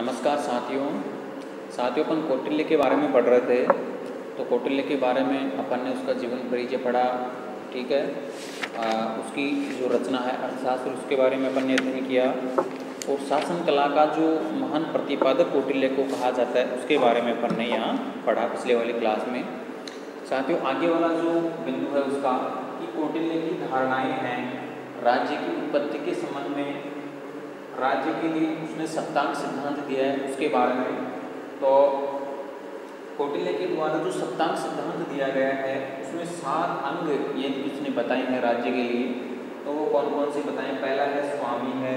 नमस्कार साथियों अपन कौटिल्य के बारे में पढ़ रहे थे। तो कौटिल्य के बारे में अपन ने उसका जीवन परिचय पढ़ा, ठीक है। उसकी जो रचना है अर्थशास्त्र, उसके बारे में अपन ने अध्ययन किया। और शासन कला का जो महान प्रतिपादक कौटिल्य को कहा जाता है, उसके बारे में अपन ने यहाँ पढ़ा पिछले वाली क्लास में। साथियों, आगे वाला जो बिंदु है उसका कि कौटिल्य की धारणाएँ हैं राज्य की उत्पत्ति के संबंध में। राज्य के लिए उसने सप्तांग सिद्धांत दिया है, उसके बारे में। तो कौटिल्य के द्वारा जो सप्तांग सिद्धांत दिया गया है उसमें 7 अंग ये उसने बताए हैं राज्य के लिए। तो वो कौन कौन से बताएं? पहला है स्वामी है,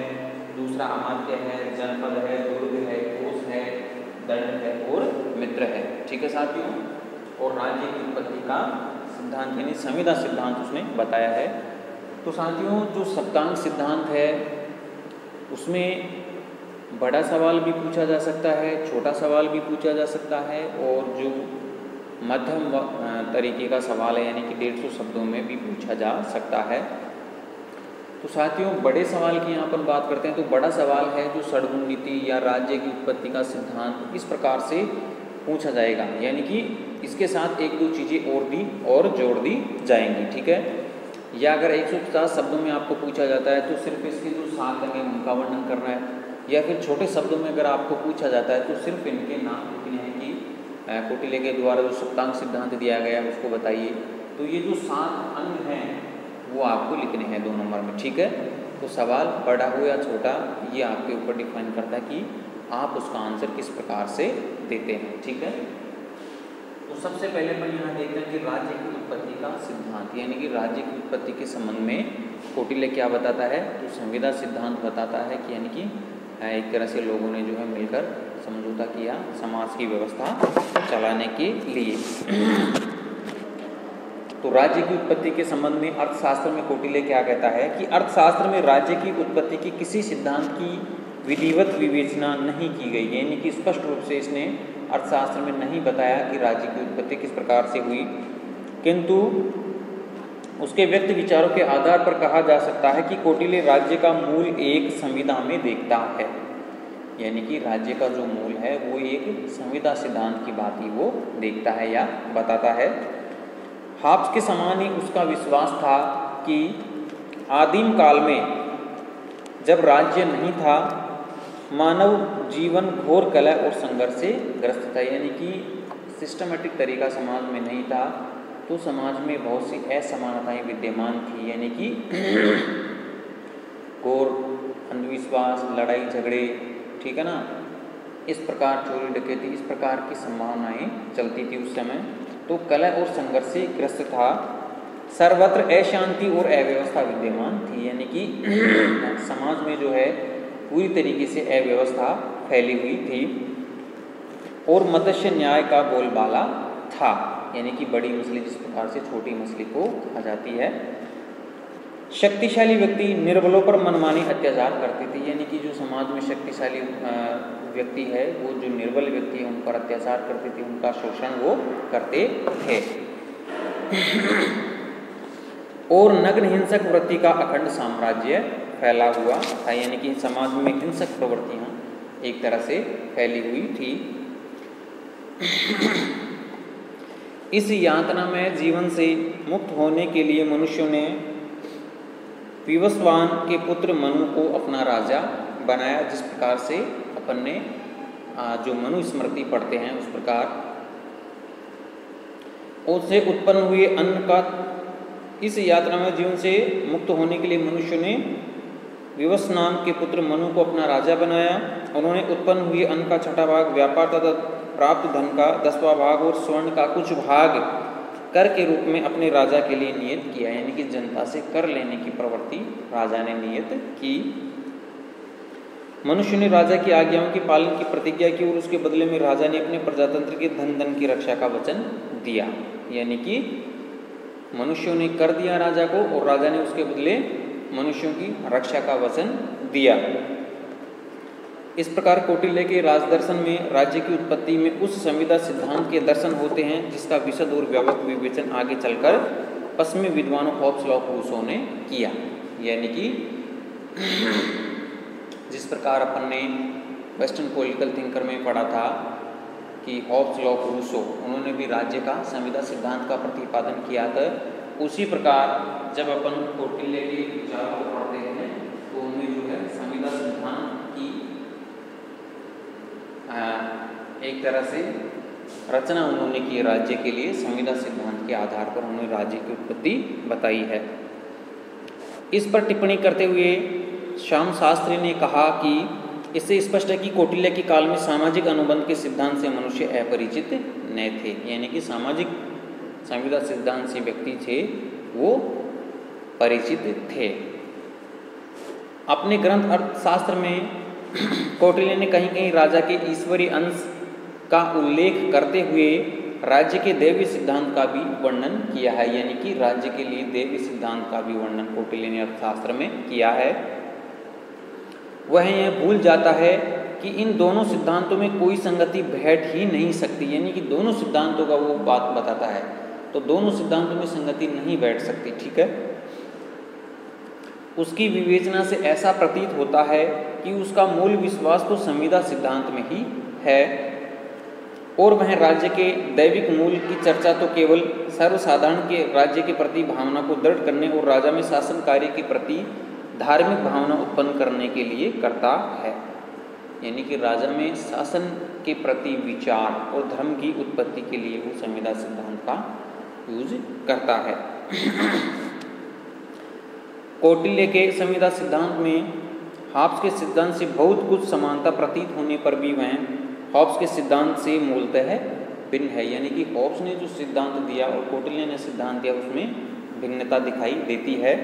दूसरा अमात्य है, जनपद है, दुर्ग है, कोष है, दंड है और मित्र है, ठीक है साथियों। और राज्य की उत्पत्ति का सिद्धांत यानी संविदा सिद्धांत उसने बताया है। तो साथियों, जो सप्तांग सिद्धांत है उसमें बड़ा सवाल भी पूछा जा सकता है, छोटा सवाल भी पूछा जा सकता है, और जो मध्यम तरीके का सवाल है यानी कि 150 शब्दों में भी पूछा जा सकता है। तो साथियों, बड़े सवाल की यहाँ पर बात करते हैं तो बड़ा सवाल है जो षड्गुण नीति या राज्य की उत्पत्ति का सिद्धांत इस प्रकार से पूछा जाएगा, यानी कि इसके साथ 1-2 चीज़ें और जोड़ दी जाएंगी, ठीक है। या अगर 150 शब्दों में आपको पूछा जाता है तो सिर्फ इसके जो 7 अंग हैं उनका वर्णन करना है, या फिर छोटे शब्दों में अगर आपको पूछा जाता है तो सिर्फ इनके नाम लिखने हैं कि कौटिल्य के द्वारा जो सप्तांग सिद्धांत दिया गया है उसको बताइए। तो ये जो 7 अंग हैं वो आपको लिखने हैं 2 नंबर में, ठीक है। तो सवाल बड़ा हो या छोटा ये आपके ऊपर डिफाइन करता है कि आप उसका आंसर किस प्रकार से देते हैं, ठीक है। तो सबसे पहले अपन यहाँ देखते हैं कि राज्य की उत्पत्ति का सिद्धांत, यानी कि राज्य की उत्पत्ति के संबंध में कौटिल्य क्या बताता है? तो संविदा सिद्धांत बताता है कि यानी कि एक तरह से लोगों ने जो है मिलकर समझौता किया समाज की व्यवस्था चलाने के लिए। तो राज्य की उत्पत्ति के संबंध में अर्थशास्त्र में कौटिल्य क्या कहता है कि अर्थशास्त्र में राज्य की उत्पत्ति की किसी सिद्धांत की विधिवत विवेचना नहीं की गई, यानी कि स्पष्ट रूप से इसने अर्थशास्त्र में नहीं बताया कि राज्य की उत्पत्ति किस प्रकार से हुई, किंतु उसके व्यक्त विचारों के आधार पर कहा जा सकता है कि कौटिल्य राज्य का मूल एक संविदा में देखता है, यानी कि राज्य का जो मूल है वो एक संविदा सिद्धांत की बात ही वो देखता है या बताता है। हाब्स के समान ही उसका विश्वास था कि आदिम काल में जब राज्य नहीं था, मानव जीवन घोर कलह और संघर्ष से ग्रस्त था, यानी कि सिस्टमेटिक तरीका समाज में नहीं था, तो समाज में बहुत सी असमानताएं विद्यमान थी, यानी कि घोर अंधविश्वास, लड़ाई झगड़े, ठीक है ना, इस प्रकार चोरी डकैती, इस प्रकार की संभावनाएं चलती थी उस समय। तो कलह और संघर्ष से ग्रस्त था, सर्वत्र अशांति और अव्यवस्था विद्यमान थी, यानी कि समाज में जो है पूरी तरीके से अव्यवस्था फैली हुई थी, और मत्स्य न्याय का बोलबाला था, यानी कि बड़ी मछली जिस प्रकार से छोटी मछली को खा जाती है। शक्तिशाली व्यक्ति निर्बलों पर मनमानी अत्याचार करते थे, यानी कि जो समाज में शक्तिशाली व्यक्ति है वो जो निर्बल व्यक्ति है उन पर अत्याचार करते थे, उनका शोषण वो करते थे। और नग्न हिंसक वृत्ति का अखंड साम्राज्य फैला हुआ था, यानी कि समाज में हिंसक प्रवृत्तियां एक तरह से फैली हुई थी। इस यातना में जीवन से मुक्त होने के लिए मनुष्यों ने विवस्वान के पुत्र मनु को अपना राजा बनाया, जिस प्रकार से अपन ने जो मनु स्मृति पढ़ते हैं उस प्रकार उससे उत्पन्न हुए अन्न का, इस यात्रा में जीवन से मुक्त होने के लिए मनुष्य ने विवस नाम के पुत्र मनु को अपना राजा बनाया। उन्होंने उत्पन्न हुए अन्न का 6वां भाग, व्यापार तथा प्राप्त धन का 10वां भाग और स्वर्ण का कुछ भाग कर के रूप में अपने राजा के लिए नियत किया, यानी कि जनता से कर लेने की प्रवृत्ति राजा ने नियत की। मनुष्य ने राजा की आज्ञाओं के पालन की प्रतिज्ञा की और उसके बदले में राजा ने अपने प्रजातंत्र के धन की रक्षा का वचन दिया, यानी कि मनुष्यों ने कर दिया राजा को और राजा ने उसके बदले मनुष्यों की रक्षा का वचन दिया। इस प्रकार कौटिल्य के राजदर्शन में राज्य की उत्पत्ति में उस संविदा सिद्धांत के दर्शन होते हैं जिसका विशद और व्यापक विवेचन आगे चलकर पश्चिमी विद्वानों हॉब्स लॉक रूसो ने किया, यानी कि जिस प्रकार अपन ने वेस्टर्न पॉलिटिकल थिंकर में पढ़ा था कि हॉब्स, लॉक, रूसो, उन्होंने भी राज्य का संविदा सिद्धांत का प्रतिपादन किया था। उसी प्रकार जब अपन कौटिल्य के विचारों को पढ़ते हैं तो उनमें जो है संविदा सिद्धांत की एक तरह से रचना उन्होंने की राज्य के लिए। संविदा सिद्धांत के आधार पर उन्होंने राज्य की उत्पत्ति बताई है। इस पर टिप्पणी करते हुए श्याम शास्त्री ने कहा कि इससे स्पष्ट है कि कौटिल्य के काल में सामाजिक अनुबंध के सिद्धांत से मनुष्य अपरिचित न थे, यानी कि सामाजिक संविदा सिद्धांत से व्यक्ति थे वो परिचित थे। अपने ग्रंथ अर्थशास्त्र में कौटिल्य ने कहीं कहीं राजा के ईश्वरीय अंश का उल्लेख करते हुए राज्य के दैवी सिद्धांत का भी वर्णन किया है, यानी कि राज्य के लिए दैवी सिद्धांत का भी वर्णन कौटिल्य ने अर्थशास्त्र में किया है। वह यह भूल जाता है कि इन दोनों सिद्धांतों में कोई संगति बैठ ही नहीं सकती, यानी कि दोनों सिद्धांतों का वो बात बताता है, तो दोनों सिद्धांतों में संगति नहीं बैठ सकती, ठीक है। उसकी विवेचना से ऐसा प्रतीत होता है कि उसका मूल विश्वास तो संविदा सिद्धांत में ही है और वह राज्य के दैविक मूल की चर्चा तो केवल सर्वसाधारण के राज्य के प्रति भावना को दृढ़ करने और राजा में शासन कार्य के प्रति धार्मिक भावना उत्पन्न करने के लिए करता है, यानी कि राजा में शासन के प्रति विचार और धर्म की उत्पत्ति के लिए वो संविदा सिद्धांत का यूज करता है। कौटिल्य के संविदा सिद्धांत में हॉब्स के सिद्धांत से बहुत कुछ समानता प्रतीत होने पर भी वह हॉब्स के सिद्धांत से मूलतः भिन्न है, यानी कि हॉब्स ने जो सिद्धांत दिया और कौटिल्य ने सिद्धांत दिया उसमें भिन्नता दिखाई देती है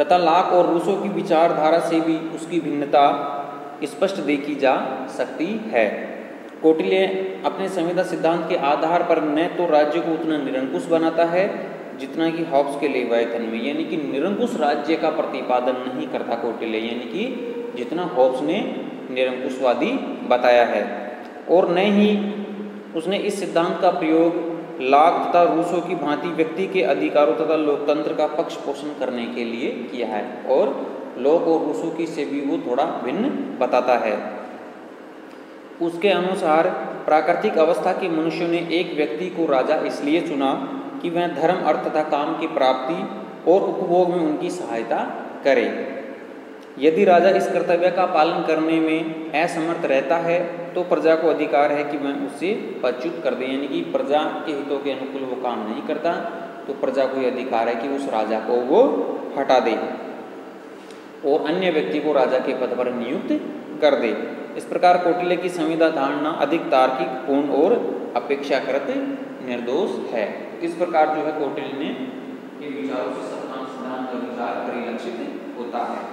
तथा लॉक और रूसो की विचारधारा से भी उसकी भिन्नता स्पष्ट देखी जा सकती है। कौटिल्य अपने संविदा सिद्धांत के आधार पर न तो राज्य को उतना निरंकुश बनाता है जितना कि हॉब्स के लेवायतन में, यानी कि निरंकुश राज्य का प्रतिपादन नहीं करता कौटिल्य, यानी कि जितना हॉब्स ने निरंकुशवादी बताया है, और न ही उसने इस सिद्धांत का प्रयोग लॉक तथा रूसो की भांति व्यक्ति के अधिकारों तथा लोकतंत्र का पक्ष पोषण करने के लिए किया है, और लॉक और रूसो की से भी वो थोड़ा भिन्न बताता है। उसके अनुसार प्राकृतिक अवस्था के मनुष्यों ने एक व्यक्ति को राजा इसलिए चुना कि वह धर्म, अर्थ तथा काम की प्राप्ति और उपभोग में उनकी सहायता करे। यदि राजा इस कर्तव्य का पालन करने में असमर्थ रहता है तो प्रजा को अधिकार है कि वह उससे पदच्युत कर दे, यानी कि प्रजा के हितों के अनुकूल वो काम नहीं करता तो प्रजा को यह अधिकार है कि उस राजा को वो हटा दे और अन्य व्यक्ति को राजा के पद पर नियुक्त कर दे। इस प्रकार कौटिल्य की संविदा धारणा अधिक तार्किक, पूर्ण और अपेक्षाकृत निर्दोष है। इस प्रकार जो है कौटिल्य ने के विचारों से सप्तांग सिद्धांत का विचार परिलक्षित होता है।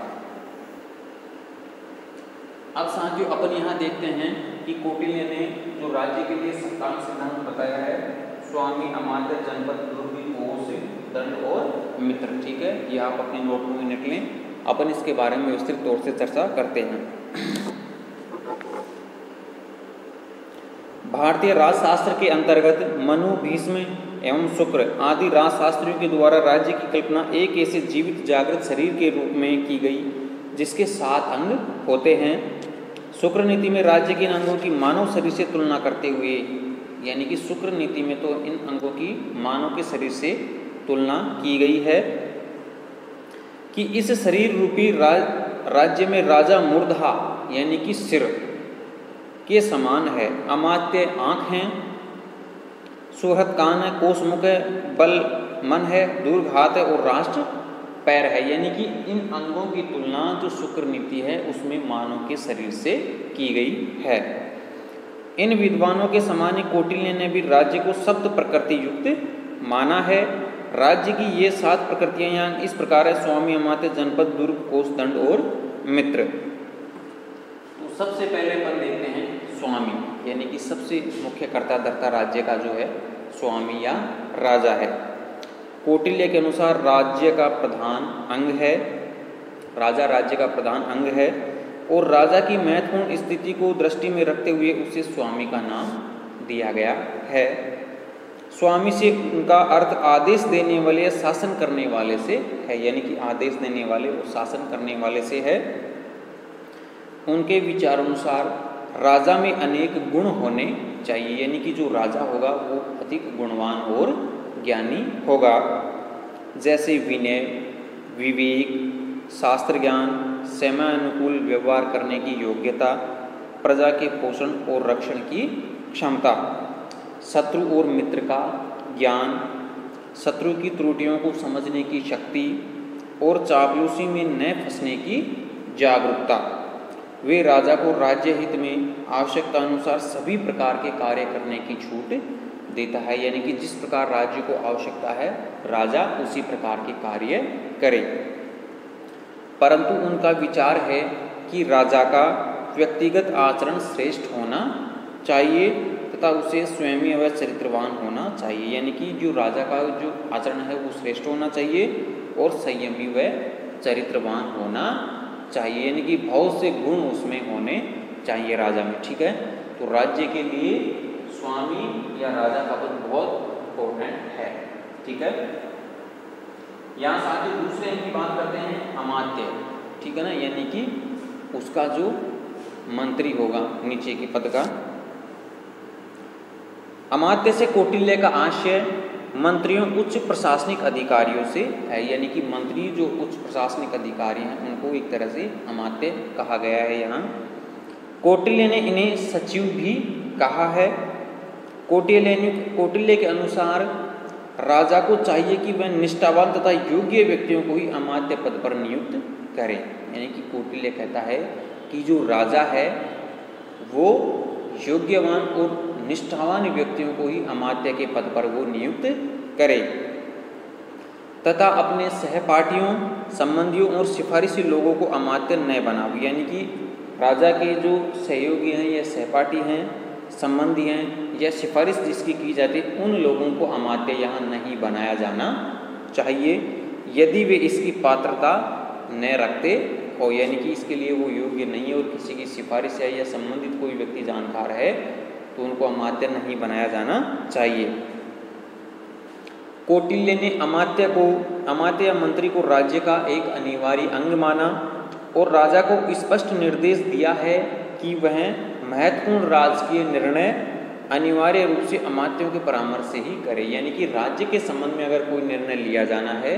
अब साथियों अपन यहाँ देखते हैं कि कौटिल्य ने जो राज्य के लिए सप्तांग सिद्धांत बताया है, स्वामी, अमात्य, जनपद, दुर्ग, कोश, दंड और मित्र, ठीक है, ये आप अपने नोट में लिख लें। अपन इसके बारे में विस्तृत तौर से चर्चा करते हैं। भारतीय राजशास्त्र के अंतर्गत मनु, भीष्म एवं शुक्र आदि राजशास्त्रियों के द्वारा राज्य की कल्पना एक ऐसे जीवित जागृत शरीर के रूप में की गई जिसके 7 अंग होते हैं। शुक्र नीति में राज्य के इन अंगों की मानव शरीर से तुलना करते हुए, यानी कि शुक्र नीति में तो इन अंगों की मानव के शरीर से तुलना की गई है कि इस शरीर रूपी राज्य में राजा मूर्धा यानी कि सिर के समान है, अमात्य आँख हैं, सुहृद कान है, कोश मुख है, बल मन है, दूर्घ हाथ है और राष्ट्र पैर है, यानी कि इन अंगों की तुलना जो शुक्र नीति है उसमें मानव के शरीर से की गई है। इन विद्वानों के समान ही कौटिल्य ने भी राज्य को सप्त प्रकृति युक्त माना है। राज्य की ये 7 प्रकृतियां यहाँ इस प्रकार है: स्वामी, अमात्य, जनपद, दुर्ग, कोश, दंड और मित्र। तो सबसे पहले अपन देखते हैं स्वामी, यानी कि सबसे मुख्य कर्ता धर्ता राज्य का जो है स्वामी या राजा है। कौटिल्य के अनुसार राज्य का प्रधान अंग है, राजा राज्य का प्रधान अंग है और राजा की महत्वपूर्ण स्थिति को दृष्टि में रखते हुए उसे स्वामी का नाम दिया गया है। स्वामी से उनका अर्थ आदेश देने वाले, शासन करने वाले से है, यानी कि आदेश देने वाले और शासन करने वाले से है। उनके विचारानुसार राजा में अनेक गुण होने चाहिए, यानी कि जो राजा होगा वो अधिक गुणवान और ज्ञानी होगा, जैसे विनय, विवेक, शास्त्र ज्ञान, समयानुकूल व्यवहार करने की योग्यता, प्रजा के पोषण और रक्षण की क्षमता, शत्रु और मित्र का ज्ञान, शत्रु की त्रुटियों को समझने की शक्ति और चापलूसी में न फंसने की जागरूकता। वे राजा को राज्य हित में आवश्यकता अनुसार सभी प्रकार के कार्य करने की छूट देता है, यानी कि जिस प्रकार राज्य को आवश्यकता है राजा उसी प्रकार के कार्य करे। परंतु उनका विचार है कि राजा का व्यक्तिगत आचरण श्रेष्ठ होना चाहिए तथा उसे स्वयं व चरित्रवान होना चाहिए, यानी कि जो राजा का जो आचरण है वो श्रेष्ठ होना चाहिए और संयमी व चरित्रवान होना चाहिए, यानी कि बहुत से गुण उसमें होने चाहिए राजा में। ठीक है, तो राज्य के लिए स्वामी या राजा का पद बहुत इम्पोर्टेंट है। ठीक है, यहाँ साथ ही दूसरे की बात करते हैं अमात्य। ठीक है ना, यानी कि उसका जो मंत्री होगा नीचे के पद का। अमात्य से कौटिल्य का आशय मंत्रियों उच्च प्रशासनिक अधिकारियों से है, यानी कि मंत्री जो उच्च प्रशासनिक अधिकारी हैं उनको एक तरह से अमात्य कहा गया है। यहाँ कौटिल्य ने इन्हें सचिव भी कहा है। कौटिल्य के अनुसार राजा को चाहिए कि वह निष्ठावान तथा योग्य व्यक्तियों को ही अमात्य पद पर नियुक्त करे, यानी कि कौटिल्य कहता है कि जो राजा है वो योग्यवान और निष्ठावान व्यक्तियों को ही अमात्य के पद पर वो नियुक्त करे तथा अपने सहपाठियों, संबंधियों और सिफारिशी लोगों को अमात्य न बनावे, यानी कि राजा के जो सहयोगी हैं या सहपाठी हैं, संबंधी हैं या सिफारिश जिसकी की जाती है उन लोगों को अमात्य यहाँ नहीं बनाया जाना चाहिए यदि वे इसकी पात्रता न रखते हो, यानी कि इसके लिए वो योग्य नहीं है और किसी की सिफारिश है या संबंधित कोई व्यक्ति जानकार है तो उनको अमात्य नहीं बनाया जाना चाहिए। कौटिल्य ने अमात्य या मंत्री को राज्य का एक अनिवार्य अंग माना और राजा को स्पष्ट निर्देश दिया है कि वह महत्वपूर्ण राजकीय निर्णय अनिवार्य रूप से अमात्यों के परामर्श से ही करे, यानी कि राज्य के संबंध में अगर कोई निर्णय लिया जाना है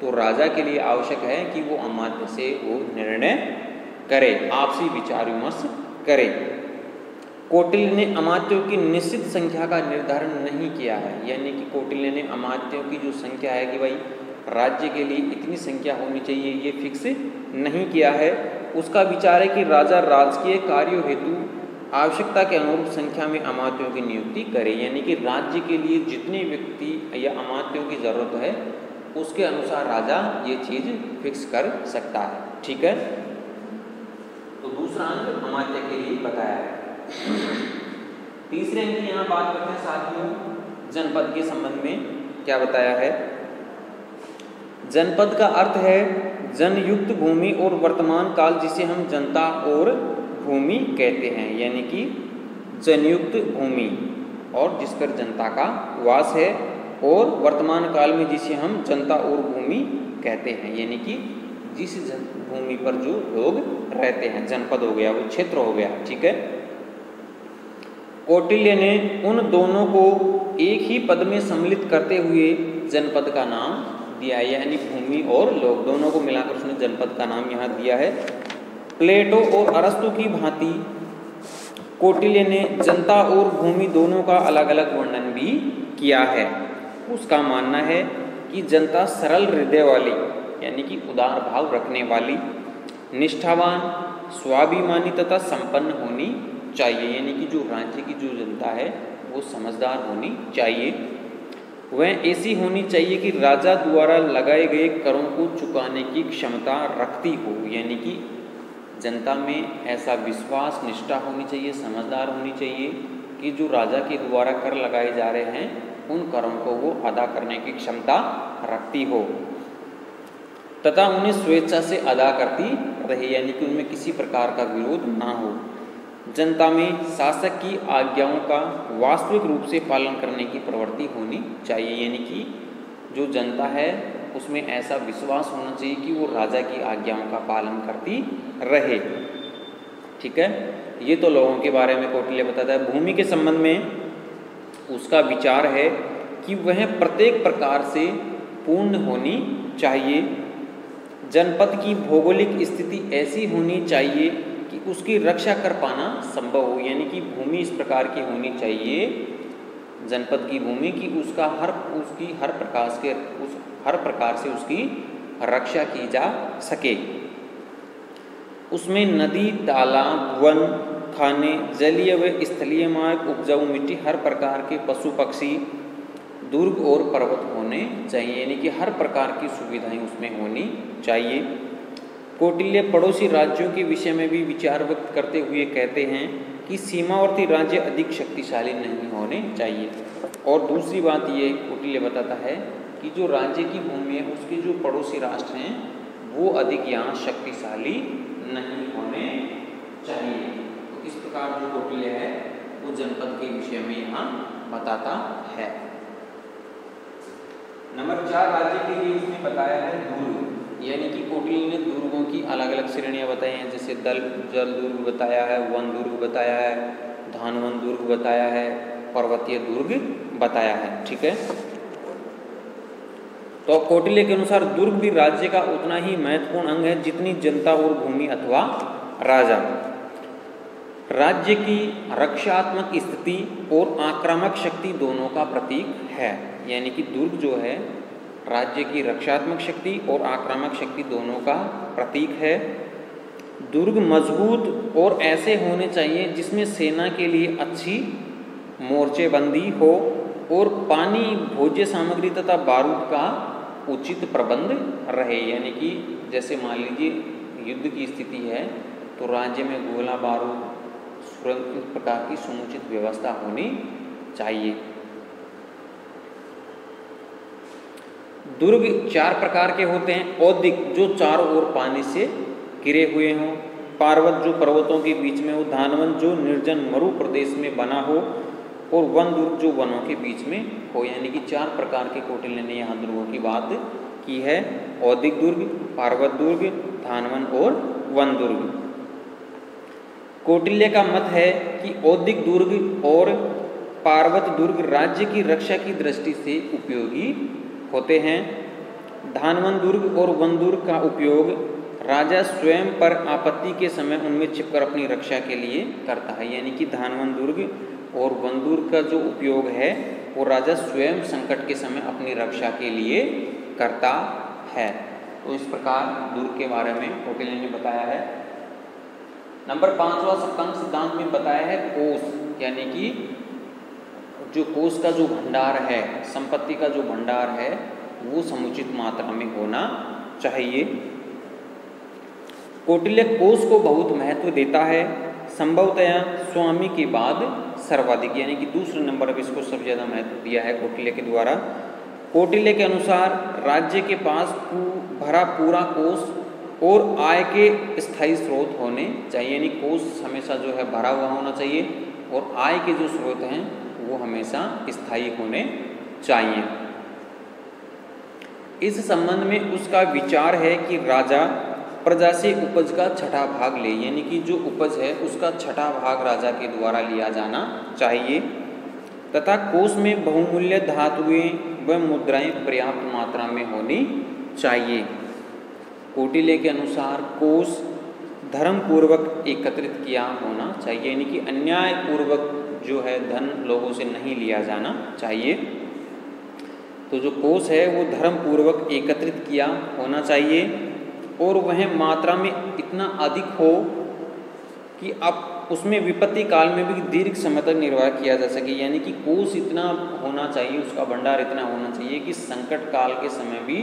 तो राजा के लिए आवश्यक है कि वो अमात्य से वो निर्णय करे, आपसी विचार विमर्श करे। कौटिल्य ने अमात्यों की निश्चित संख्या का निर्धारण नहीं किया है, यानी कि कौटिल्य ने अमात्यों की जो संख्या है कि भाई राज्य के लिए इतनी संख्या होनी चाहिए ये फिक्स नहीं किया है। उसका विचार है कि राजा राजकीय कार्यों हेतु आवश्यकता के अनुरूप संख्या में अमात्यों की नियुक्ति करे, यानी कि राज्य के लिए जितने व्यक्ति या अमात्यों की जरूरत है उसके अनुसार राजा ये चीज फिक्स कर सकता है। ठीक है, तो दूसरा अंक अमात्य के लिए बताया है। तीसरे अंक की यहाँ बात करते हैं साथियों जनपद के संबंध में क्या बताया है। जनपद का अर्थ है जनयुक्त भूमि और वर्तमान काल जिसे हम जनता और भूमि कहते हैं, यानी कि जनयुक्त भूमि और जिस पर जनता का वास है और वर्तमान काल में जिसे हम जनता और भूमि कहते हैं, यानी कि जिस भूमि पर जो लोग रहते हैं, जनपद हो गया वो क्षेत्र हो गया। ठीक है, कौटिल्य ने उन दोनों को एक ही पद में सम्मिलित करते हुए जनपद का नाम दिया है, यानी भूमि और लोग दोनों को मिलाकर उसने जनपद का नाम यहाँ दिया है। प्लेटो और अरस्तु की भांति कौटिल्य ने जनता और भूमि दोनों का अलग अलग वर्णन भी किया है। उसका मानना है कि जनता सरल हृदय वाली, यानी कि उदार भाव रखने वाली, निष्ठावान, स्वाभिमानी तथा संपन्न होनी चाहिए, यानी कि जो राज्य की जो जनता है वो समझदार होनी चाहिए। वह ऐसी होनी चाहिए कि राजा द्वारा लगाए गए करों को चुकाने की क्षमता रखती हो, यानी कि जनता में ऐसा विश्वास, निष्ठा होनी चाहिए, समझदार होनी चाहिए कि जो राजा के द्वारा कर लगाए जा रहे हैं उन करों को वो अदा करने की क्षमता रखती हो तथा उन्हें स्वेच्छा से अदा करती रहे, यानी कि उनमें किसी प्रकार का विरोध ना हो। जनता में शासक की आज्ञाओं का वास्तविक रूप से पालन करने की प्रवृत्ति होनी चाहिए, यानी कि जो जनता है उसमें ऐसा विश्वास होना चाहिए कि वो राजा की आज्ञाओं का पालन करती रहे। ठीक है, ये तो लोगों के बारे में कौटिल्य बताता है। भूमि के संबंध में उसका विचार है कि वह प्रत्येक प्रकार से पूर्ण होनी चाहिए। जनपद की भौगोलिक स्थिति ऐसी होनी चाहिए कि उसकी रक्षा कर पाना संभव हो, यानी कि भूमि इस प्रकार की होनी चाहिए, जनपद की भूमि की उसकी हर प्रकार से उसकी रक्षा की जा सके। उसमें नदी, तालाब, वन, खाने, जलीय व स्थलीय मार्ग, उपजाऊ मिट्टी, हर प्रकार के पशु पक्षी, दुर्ग और पर्वत होने चाहिए, यानी कि हर प्रकार की सुविधाएं उसमें होनी चाहिए। कौटिल्य पड़ोसी राज्यों के विषय में भी विचार व्यक्त करते हुए कहते हैं कि सीमावर्ती राज्य अधिक शक्तिशाली नहीं होने चाहिए। और दूसरी बात ये कौटिल्य बताता है कि जो राज्य की भूमि है उसके जो पड़ोसी राष्ट्र हैं वो अधिक यहाँ शक्तिशाली नहीं होने चाहिए। तो इस प्रकार जो कौटिल्य है वो जनपद के विषय में यहाँ बताता है। नंबर 4 राज्य के लिए उसने बताया है दुर्ग, यानी कि कौटिल्य ने दुर्गों की अलग अलग श्रेणियां बताई हैं, जैसे जल दुर्ग बताया है, वन दुर्ग बताया है, धानवन दुर्ग बताया है, पर्वतीय दुर्ग बताया है। ठीक है, तो कौटिल्य के अनुसार दुर्ग भी राज्य का उतना ही महत्वपूर्ण अंग है जितनी जनता और भूमि अथवा राजा। राज्य की रक्षात्मक स्थिति और आक्रामक शक्ति दोनों का प्रतीक है, यानी कि दुर्ग जो है राज्य की रक्षात्मक शक्ति और आक्रामक शक्ति दोनों का प्रतीक है। दुर्ग मजबूत और ऐसे होने चाहिए जिसमें सेना के लिए अच्छी मोर्चेबंदी हो और पानी, भोज्य सामग्री तथा बारूद का उचित प्रबंध रहे, यानी कि जैसे मान लीजिए युद्ध की स्थिति है तो राज्य में गोला बारूद, सुरक्षित प्रकार की समुचित व्यवस्था होनी चाहिए। दुर्ग 4 प्रकार के होते हैं। औद्गिक जो चारों ओर पानी से घिरे हुए हों, पार्वत जो पर्वतों के बीच में हो, धानवन जो निर्जन मरु प्रदेश में बना हो, और वन दुर्ग जो वनों के बीच में हो, यानी कि 4 प्रकार के कौटिल्य ने यहाँ दुर्गों की बात की है। औद्गिक दुर्ग, पार्वत दुर्ग, धानवन और वन दुर्ग। कौटिल्य का मत है कि औद्गिक दुर्ग और पार्वत दुर्ग राज्य की रक्षा की दृष्टि से उपयोगी होते हैं। धानवन दुर्ग और वन दुर्ग का उपयोग राजा स्वयं पर आपत्ति के समय उनमें छिपकर अपनी रक्षा के लिए करता है, यानी कि धानवन दुर्ग और वन दुर्ग का जो उपयोग है वो राजा स्वयं संकट के समय अपनी रक्षा के लिए करता है। तो इस प्रकार दुर्ग के बारे में कौटिल्य ने बताया है। नंबर 5वां सप्तांग सिद्धांत में बताया है कोष, यानी कि जो कोष का जो भंडार है, संपत्ति का जो भंडार है वो समुचित मात्रा में होना चाहिए। कौटिल्य कोष को बहुत महत्व देता है, संभवतया स्वामी के बाद सर्वाधिक, यानी कि दूसरे नंबर पर इसको सबसे ज़्यादा महत्व दिया है कौटिल्य के द्वारा। कौटिल्य के अनुसार राज्य के पास भरा पूरा कोष और आय के स्थायी स्रोत होने चाहिए, यानी कोष हमेशा जो है भरा हुआ होना चाहिए और आय के जो स्रोत हैं वो हमेशा स्थायी होने चाहिए। इस संबंध में उसका विचार है कि राजा प्रजा से उपज का 6ठा भाग ले, यानी कि जो उपज है उसका 6ठा भाग राजा के द्वारा लिया जाना चाहिए, तथा कोष में बहुमूल्य धातुएं व मुद्राएं पर्याप्त मात्रा में होनी चाहिए। कौटिल्य के अनुसार कोष धर्मपूर्वक एकत्रित किया होना चाहिए, यानी कि अन्याय पूर्वक जो है धन लोगों से नहीं लिया जाना चाहिए। तो जो कोष है वो धर्मपूर्वक एकत्रित किया होना चाहिए और वह मात्रा में इतना अधिक हो कि अब उसमें विपत्ति काल में भी दीर्घ समय तक निर्वाह किया जा सके, यानी कि कोष इतना होना चाहिए, उसका भंडार इतना होना चाहिए कि संकट काल के समय भी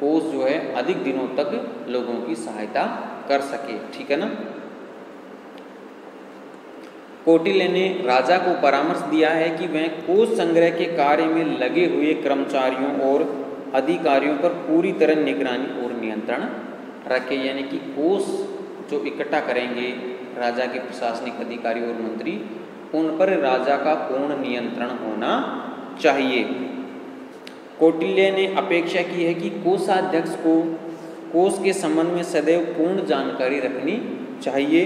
कोष जो है अधिक दिनों तक लोगों की सहायता कर सके। ठीक है ना। कौटिल्य ने राजा को परामर्श दिया है कि वह कोष संग्रह के कार्य में लगे हुए कर्मचारियों और अधिकारियों पर पूरी तरह निगरानी और नियंत्रण रखे, यानी कि कोष जो इकट्ठा करेंगे राजा के प्रशासनिक अधिकारी और मंत्री, उन पर राजा का पूर्ण नियंत्रण होना चाहिए। कौटिल्य ने अपेक्षा की है कि कोषाध्यक्ष को कोष के संबंध में सदैव पूर्ण जानकारी रखनी चाहिए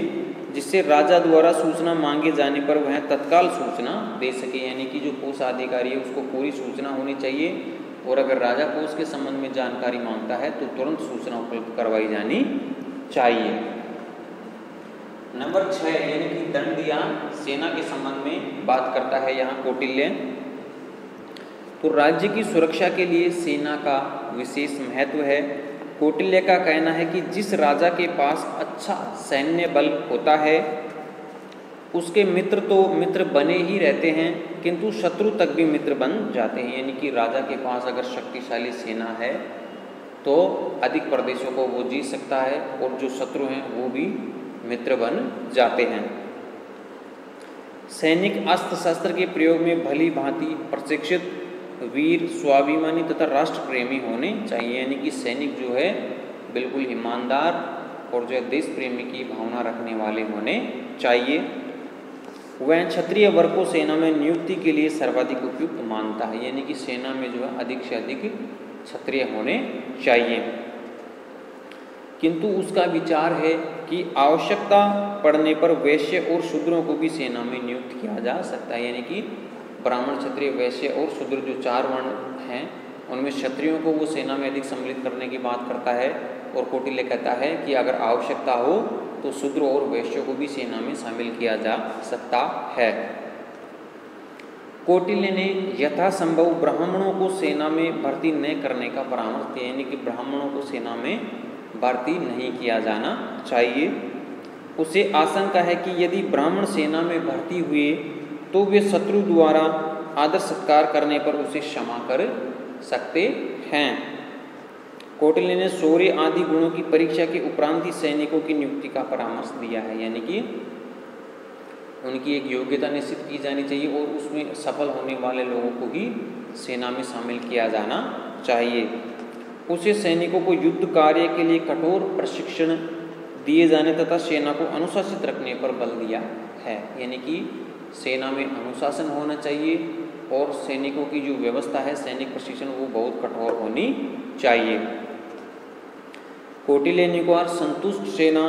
जिससे राजा द्वारा सूचना मांगे जाने पर वह तत्काल सूचना दे सके। यानी कि जो कोषाधिकारी है उसको पूरी सूचना होनी चाहिए, और अगर राजा कोष के संबंध में जानकारी मांगता है तो तुरंत सूचना उपलब्ध करवाई जानी चाहिए। नंबर 6 यानी कि दंड या सेना के संबंध में बात करता है यहाँ कौटिल्य। तो राज्य की सुरक्षा के लिए सेना का विशेष महत्व है। कौटिल्य का कहना है कि जिस राजा के पास अच्छा सैन्य बल होता है उसके मित्र तो मित्र बने ही रहते हैं, किंतु शत्रु तक भी मित्र बन जाते हैं। यानी कि राजा के पास अगर शक्तिशाली सेना है तो अधिक प्रदेशों को वो जीत सकता है, और जो शत्रु हैं वो भी मित्र बन जाते हैं। सैनिक अस्त्र शस्त्र के प्रयोग में भली भांति प्रशिक्षित, वीर, स्वाभिमानी तथा राष्ट्र प्रेमी होने चाहिए। यानी कि सैनिक जो है बिल्कुल ईमानदार और जो है देश प्रेमी की भावना रखने वाले होने चाहिए। वह क्षत्रिय वर्ग को सेना में नियुक्ति के लिए सर्वाधिक उपयुक्त मानता है। यानी कि सेना में जो है अधिक से अधिक क्षत्रिय होने चाहिए, किंतु उसका विचार है कि आवश्यकता पड़ने पर वैश्य और शूद्रों को भी सेना में नियुक्त किया जा सकता है। यानी कि ब्राह्मण, क्षत्रिय, वैश्य और शूद्र जो 4 वर्ण हैं उनमें क्षत्रियों को वो सेना में अधिक सम्मिलित करने की बात करता है, और कौटिल्य कहता है कि अगर आवश्यकता हो तो शूद्र और वैश्यों को भी सेना में शामिल किया जा सकता है। कौटिल्य ने यथासंभव ब्राह्मणों को सेना में भर्ती न करने का परामर्श दिया। यानी कि ब्राह्मणों को सेना में भर्ती नहीं किया जाना चाहिए। उसे आशंका है कि यदि ब्राह्मण सेना में भर्ती हुए तो वे शत्रु द्वारा आदर सत्कार करने पर उसे क्षमा कर सकते हैं। कौटिल्य ने शौर्य आदि गुणों की परीक्षा के उपरांत ही सैनिकों की नियुक्ति का परामर्श दिया है। यानी कि उनकी एक योग्यता निश्चित की जानी चाहिए और उसमें सफल होने वाले लोगों को ही सेना में शामिल किया जाना चाहिए। उसे सैनिकों को युद्ध कार्य के लिए कठोर प्रशिक्षण दिए जाने तथा सेना को अनुशासित रखने पर बल दिया है। यानी कि सेना में अनुशासन होना चाहिए और सैनिकों की जो व्यवस्था है सैनिक प्रशिक्षण वो बहुत कठोर होनी चाहिए। कौटिल्य ने कहा संतुष्ट सेना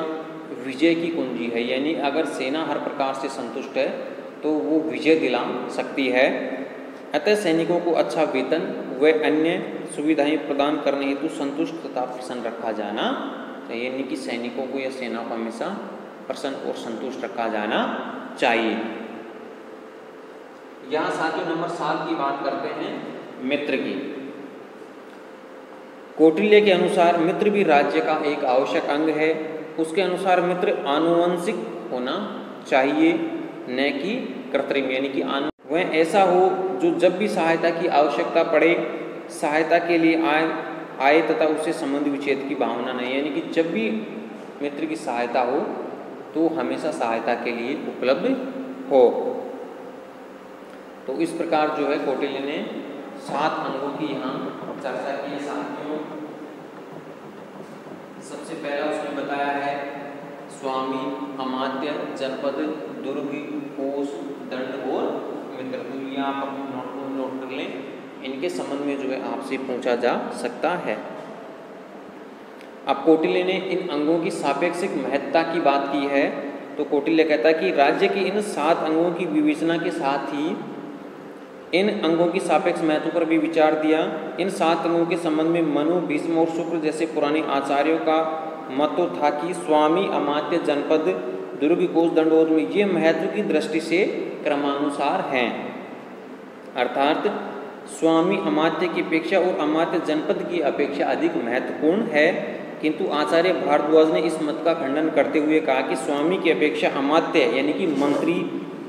विजय की कुंजी है। यानी अगर सेना हर प्रकार से संतुष्ट है तो वो विजय दिला सकती है। अतः सैनिकों को अच्छा वेतन व अन्य सुविधाएं प्रदान करने हेतु संतुष्ट तथा प्रसन्न रखा जाना चाहिए। यानी कि सैनिकों को या सेना को हमेशा प्रसन्न और संतुष्ट रखा जाना चाहिए। यहाँ साथियों नंबर 7 की बात करते हैं मित्र की। कौटिल्य के अनुसार मित्र भी राज्य का एक आवश्यक अंग है। उसके अनुसार मित्र आनुवंशिक होना चाहिए, न कि कृत्रिम। यानी कि वह ऐसा हो जो जब भी सहायता की आवश्यकता पड़े सहायता के लिए आए तथा उससे संबंध विच्छेद की भावना नहीं। यानी कि जब भी मित्र की सहायता हो तो हमेशा सहायता के लिए उपलब्ध हो। तो इस प्रकार जो है कौटिल्य ने 7 अंगों की यहाँ चर्चा की है साथियों। सबसे पहला उसने बताया है स्वामी, अमात्य, जनपद, दुर्ग, कोष, दंड और मित्र। तो ये आप अपने नोट कर लें, इनके संबंध में जो है आपसे पूछा जा सकता है। अब कौटिल्य ने इन अंगों की सापेक्षिक महत्ता की बात की है। तो कौटिल्य कहता है कि राज्य की इन 7 अंगों की विवेचना के साथ ही इन अंगों की सापेक्ष महत्व पर भी विचार दिया। इन 7 अंगों के संबंध में मनु, भीष्म और शुक्र जैसे पुराने आचार्यों का मत तो था कि स्वामी, अमात्य, जनपद, दुर्ग, कोष, दंड और में ये महत्व की दृष्टि से क्रमानुसार हैं। अर्थात स्वामी अमात्य की अपेक्षा और अमात्य जनपद की अपेक्षा अधिक महत्वपूर्ण है। किंतु आचार्य भारद्वाज ने इस मत का खंडन करते हुए कहा कि स्वामी की अपेक्षा अमात्य यानी कि मंत्री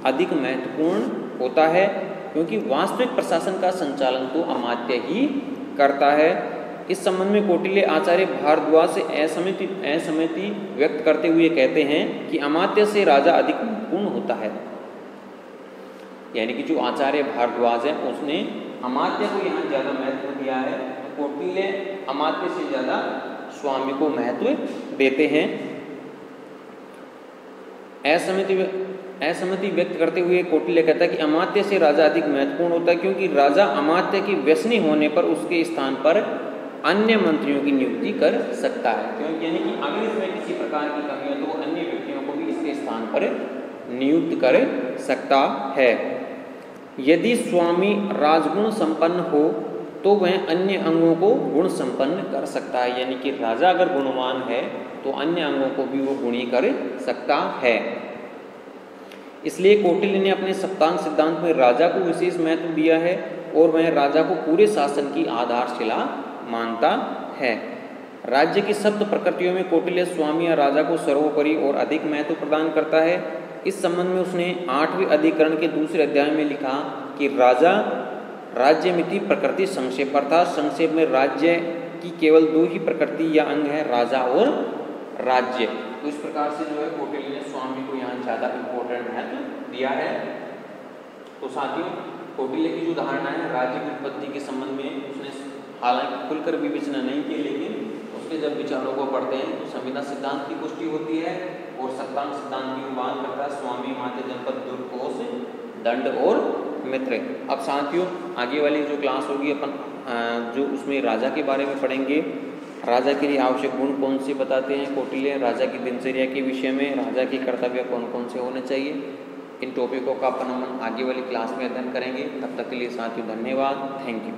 अधिक महत्वपूर्ण होता है, क्योंकि वास्तविक प्रशासन का संचालन तो अमात्य ही करता है। इस संबंध में कौटिल्य आचार्य भारद्वाज से असहमति व्यक्त करते हुए कहते हैं कि अमात्य से राजा अधिक महत्वपूर्ण होता है। यानी कि जो आचार्य भारद्वाज है उसने अमात्य को यहाँ ज़्यादा महत्व दिया है, तो कौटिल्य अमात्य से ज़्यादा स्वामी को महत्व देते हैं। असहमति व्यक्त करते हुए कौटिल्य कहता है कि अमात्य से राजा अधिक महत्वपूर्ण होता है, क्योंकि राजा अमात्य की व्यसनी होने पर उसके स्थान पर अन्य मंत्रियों की नियुक्ति कर सकता है। क्योंकि यानी कि अगर इसमें किसी प्रकार की कमी है तो वो अन्य व्यक्तियों को भी इसके स्थान पर नियुक्त कर सकता है। यदि स्वामी राजगुण संपन्न हो तो वह अन्य अंगों को गुण संपन्न कर सकता है, यानी कि राजा अगर गुणवान है तो अन्य अंगों को भी वो गुणी कर सकता है। इसलिए कौटिल्य ने अपने सप्तांग सिद्धांत में राजा को विशेष महत्व दिया है और वह राजा को पूरे शासन की आधारशिला मानता है। राज्य की सप्त प्रकृतियों में कौटिल्य स्वामी या राजा को सर्वोपरि और अधिक महत्व प्रदान करता है। इस संबंध में उसने 8वें अधिकरण के दूसरे अध्याय में लिखा कि राजा राज्यमिति प्रकृति संक्षेप, अर्थात संक्षेप में राज्य की केवल 2 ही प्रकृति या अंग है, राजा और राज्य। तो इस प्रकार से जो है कौटिल्य ने स्वामी को यहाँ ज़्यादा इम्पोर्टेंट महत्व दिया है। तो साथियों, कौटिल्य की जो धारणा है राज्य की उत्पत्ति के संबंध में उसने हालांकि खुलकर विवेचना नहीं की, लेकिन उसके जब विचारों को पढ़ते हैं तो संविदा सिद्धांत की पुष्टि होती है और सप्तांग सिद्धांत की अनुवाद करता है स्वामी, माध्य, जनपद, दुर्कोष, दंड और मित्र। अब साथियों, आगे वाली जो क्लास होगी अपन जो उसमें राजा के बारे में पढ़ेंगे। राजा के लिए आवश्यक गुण कौन से बताते हैं कौटिल्य, राजा की दिनचर्या के विषय में राजा के कर्तव्य कौन कौन से होने चाहिए, इन टॉपिकों का अपन आगे वाली क्लास में अध्ययन करेंगे। तब तक के लिए साथियों धन्यवाद, थैंक यू।